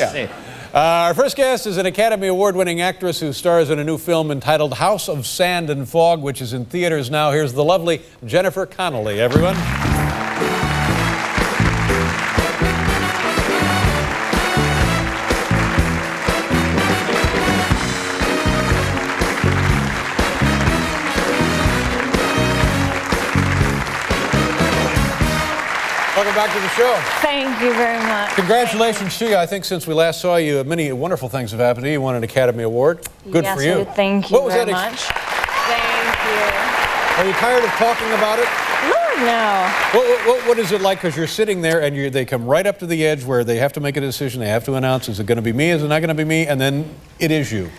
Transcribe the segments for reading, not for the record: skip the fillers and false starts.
Yeah. Our first guest is an Academy Award-winning actress who stars in a new film entitled House of Sand and Fog, which is in theaters now. Here's the lovely Jennifer Connelly, everyone. Welcome back to the show. Thank you very much. Congratulations to you. I think since we last saw you, many wonderful things have happened to you. You won an Academy Award. Good for you. Yes, thank you very much. Thank you. Are you tired of talking about it? No. What is it like? Because you're sitting there and they come right up to the edge where they have to make a decision. They have to announce, is it going to be me? Is it not going to be me? And then it is you.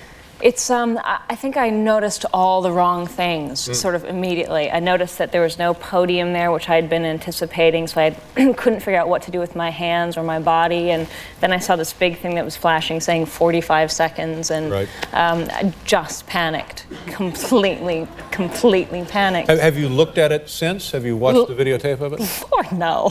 It's, I think I noticed all the wrong things sort of immediately. I noticed that there was no podium there, which I had been anticipating, so I couldn't figure out what to do with my hands or my body. And then I saw this big thing that was flashing saying 45 seconds, and I just panicked, completely panicked. Have you looked at it since? Have you watched the videotape of it? Lord, no.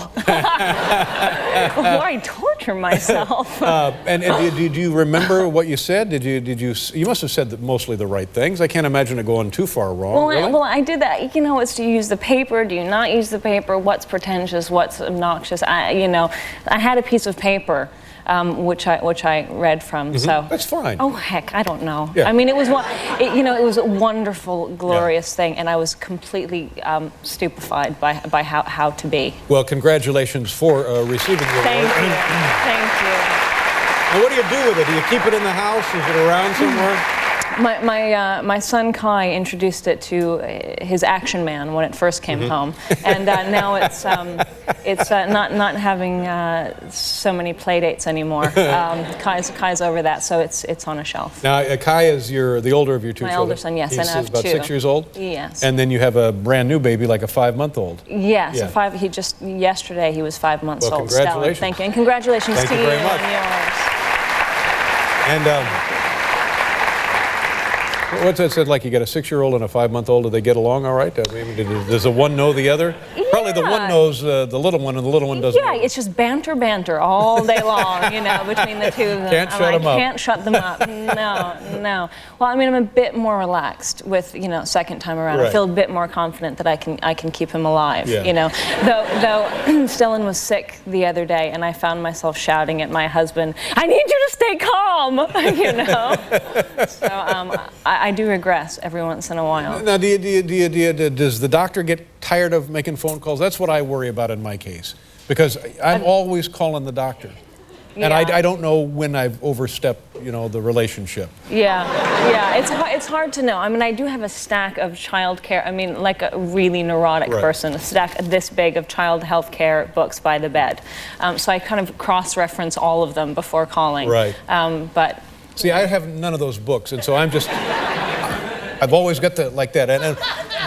Why torture myself? And did you remember what you said? You must have said mostly the right things. I can't imagine it going too far wrong. Well, really? I did that. You know, it's do you use the paper? Do you not use the paper? What's pretentious? What's obnoxious? I had a piece of paper. Which I read from. So that's fine. Oh heck, I don't know. Yeah. I mean, it was a wonderful, glorious thing, and I was completely stupefied by how to be. Well, congratulations for receiving your award. Thank you. Now, what do you do with it? Do you keep it in the house? Is it around somewhere? My son Kai introduced it to his Action Man when it first came home, and now it's not having so many play dates anymore. Kai's over that, so it's on a shelf. Now Kai is the older of your two children. My older son, yes, and I have about 6 years old. Yes. And then you have a brand new baby, like a 5-month-old. Yes, yeah. He just yesterday he was 5 months old. Congratulations! Thank you, and congratulations to you very much. And what's that said? Like you got a 6-year-old and a 5-month-old. Do they get along all right? I mean, does the one know the other? Yeah. Probably the one knows the little one, and the little one doesn't. Yeah, it's just banter all day long, between the two of them. Can't shut them up. Can't shut them up. No. Well, I mean, I'm a bit more relaxed with second time around. Right. I feel a bit more confident that I can keep him alive. Yeah. Though Stellan was sick the other day, and I found myself shouting at my husband, "I need you to stay calm," So I do regress every once in a while. Now, does the doctor get tired of making phone calls? That's what I worry about in my case, because I'm always calling the doctor. And I don't know when I've overstepped, the relationship. Yeah, it's hard to know. I mean, I do have a stack of child care. I mean, like a really neurotic person, a stack this big of child health care books by the bed. So I kind of cross-reference all of them before calling. Right. But see, I have none of those books, and so I'm just. I've always got like that. And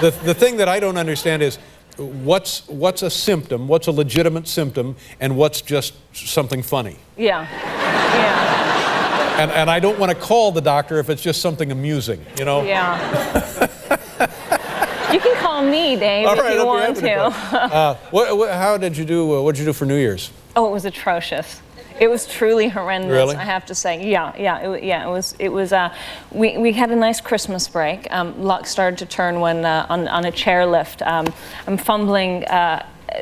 the thing that I don't understand is what's a symptom, what's a legitimate symptom, and what's just something funny. Yeah. And I don't want to call the doctor if it's just something amusing, Yeah. You can call me, Dave, if you want to. How did you do? What did you do for New Year's? Oh, it was atrocious. It was truly horrendous. Really? I have to say. Yeah. It was. We had a nice Christmas break. Luck started to turn when on a chairlift. I'm fumbling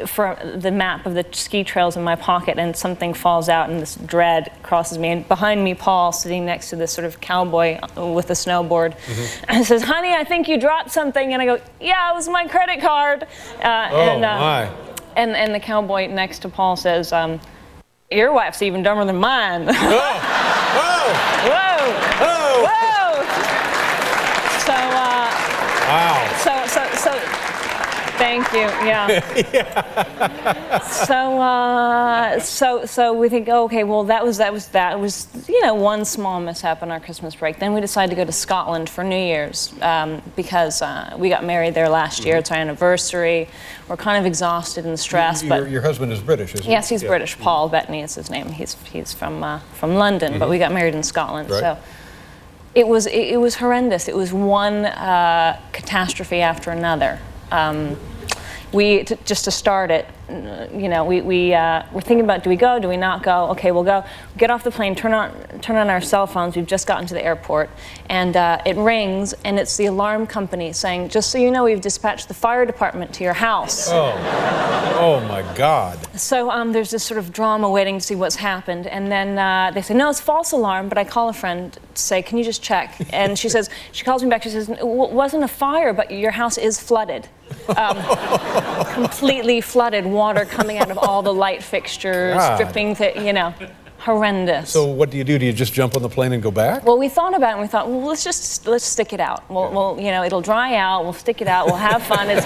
for the map of the ski trails in my pocket, and something falls out, and this dread crosses me. And behind me, Paul, sitting next to this sort of cowboy with a snowboard, and says, "Honey, I think you dropped something." And I go, "Yeah, it was my credit card." My. And the cowboy next to Paul says, "Your wife's even dumber than mine." Whoa! So, wow. So, thank you. Yeah. So we think, okay, well, that was one small mishap on our Christmas break. Then we decided to go to Scotland for New Year's because we got married there last year. It's our anniversary. We're kind of exhausted and stressed. Your husband is British, isn't he? Yes, he's British. Paul Bettany is his name. He's from London, but we got married in Scotland. Right. So it was horrendous. It was one catastrophe after another. just to start it, we're thinking about, do we go, do we not go? Okay, we'll go. Get off the plane, turn on our cell phones. We've just gotten to the airport, and it rings, and it's the alarm company saying, just so you know, we've dispatched the fire department to your house. Oh my God. So there's this sort of drama waiting to see what's happened, and then they say, no, it's false alarm, but I call a friend to say, can you just check? And she calls me back, she says, it wasn't a fire, but your house is flooded. Completely flooded, water coming out of all the light fixtures, dripping, horrendous. So what do? You just jump on the plane and go back? Well, we thought about it and we thought, well, let's stick it out. We'll it'll dry out, we'll stick it out, we'll have fun. It's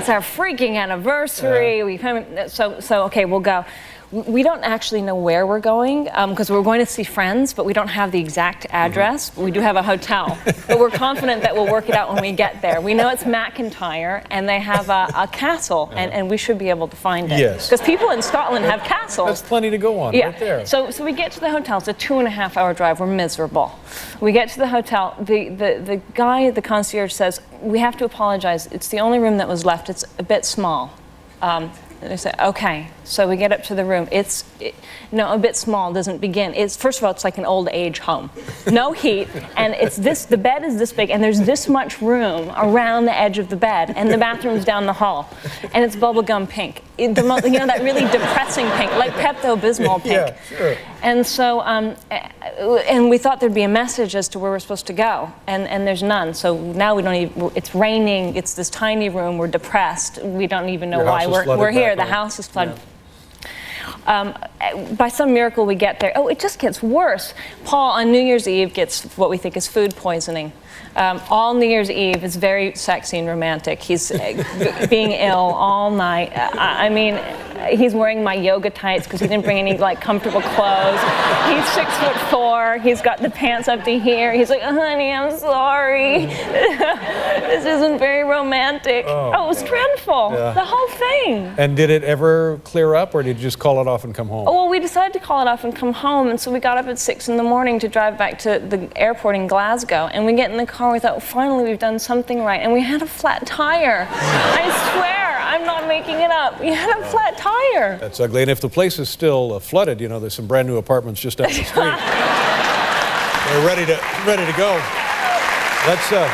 our freaking anniversary. Yeah. So okay, we'll go. We don't actually know where we're going because we're going to see friends, but we don't have the exact address. Mm-hmm. We do have a hotel, but we're confident that we'll work it out when we get there. We know it's McIntyre, and they have a castle, and we should be able to find it. Yes. Because people in Scotland have castles. That's plenty to go on right there. So we get to the hotel. It's a 2.5-hour drive. We're miserable. We get to the hotel. The guy, the concierge, says, we have to apologize. It's the only room that was left. It's a bit small. They say, okay. So we get up to the room. A bit small doesn't begin. First of all, it's like an old age home. No heat, and the bed is this big, and there's this much room around the edge of the bed, and the bathroom's down the hall, and it's bubblegum pink. That really depressing pink, like Pepto-Bismol pink. Yeah, sure. And so, and we thought there'd be a message as to where we're supposed to go, and there's none. So now we don't even, it's raining, it's this tiny room, we're depressed, we don't even know why we're here. The house is flooded. Yeah. By some miracle we get there. Oh, it just gets worse. Paul on New Year's Eve gets what we think is food poisoning. All New Year's Eve is very sexy and romantic. He's being ill all night. I mean, he's wearing my yoga tights because he didn't bring any comfortable clothes. He's 6'4". He's got the pants up to here. He's like, honey, I'm sorry. This isn't very romantic. Oh, it was dreadful. Yeah. The whole thing. And did it ever clear up, or did you just call it off and come home? Oh, well, we decided to call it off and come home, and so we got up at 6 in the morning to drive back to the airport in Glasgow, and we get in the car, we thought, well, finally we've done something right, and we had a flat tire. I swear, I'm not making it up. We had a flat tire. That's ugly, and if the place is still flooded, there's some brand new apartments just down the street. They're ready to go. Let's, now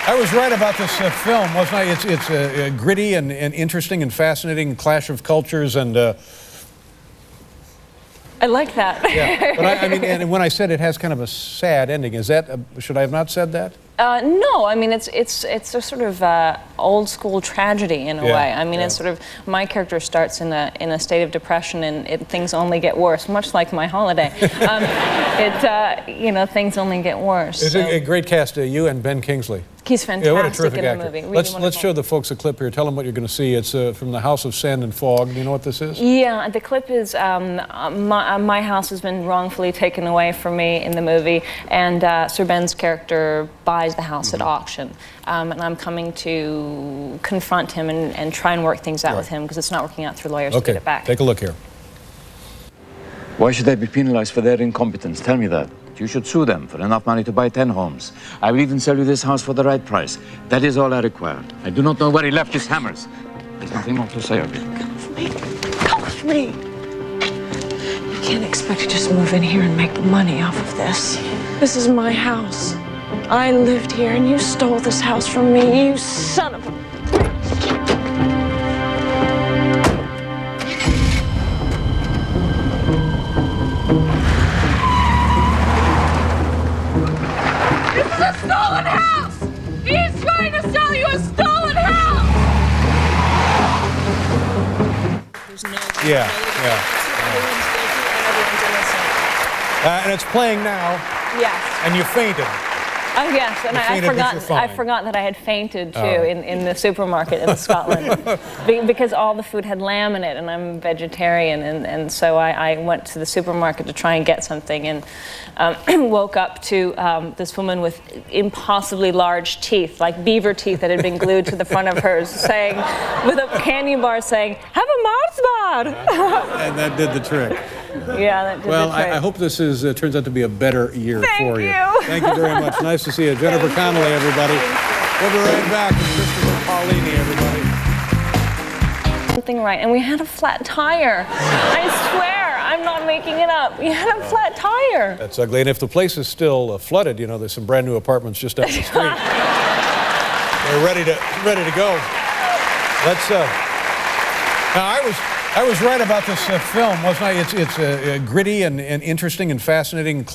I was right about this film, wasn't I? It's gritty and interesting and fascinating clash of cultures, and I like that. Yeah, but I mean, and when I said it has kind of a sad ending, should I have not said that? No, I mean, it's a sort of old school tragedy in a way. I mean, it's sort of, my character starts in a state of depression, and things only get worse, much like my holiday. Things only get worse. It's a great cast, you and Ben Kingsley. He's fantastic. Yeah, what a terrific in actor. the movie. Really let's show the folks a clip here. Tell them what you're going to see. It's from the House of Sand and Fog. Do you know what this is? Yeah, the clip is my house has been wrongfully taken away from me in the movie, and Sir Ben's character buys the house at auction. And I'm coming to confront him and try and work things out with him because it's not working out through lawyers to get it back. Take a look here. Why should they be penalized for their incompetence? Tell me that. You should sue them for enough money to buy 10 homes. I will even sell you this house for the right price. That is all I require. I do not know where he left his hammers. There's nothing more to say of it. Come with me. Come with me. You can't expect to just move in here and make money off of this. This is my house. I lived here and you stole this house from me, you son of a... A stolen house! He's trying to sell you a stolen house! There's no Everyone's guilty and everyone's innocent. And it's playing now. Yes. And you fainted. Oh yes, and I forgot that I had fainted too in the supermarket in Scotland because all the food had lamb in it, and I'm vegetarian, and so I went to the supermarket to try and get something, and woke up to this woman with impossibly large teeth, like beaver teeth that had been glued to the front of hers, saying, with a candy bar saying, "Have a Mars bar." And that did the trick. Yeah, that did well, the trick. I hope this turns out to be a better year for you. Thank you. Thank you very much. Nice to see you. Jennifer Connelly, everybody. We'll be right back with Christopher Paul. Marlene, everybody. Something right, and we had a flat tire. I swear, I'm not making it up. We had a flat tire. That's ugly. And if the place is still flooded, you know, there's some brand new apartments just down the street. They're ready to go. Let's. Now I was right about this film, wasn't I? It's gritty and interesting and fascinating.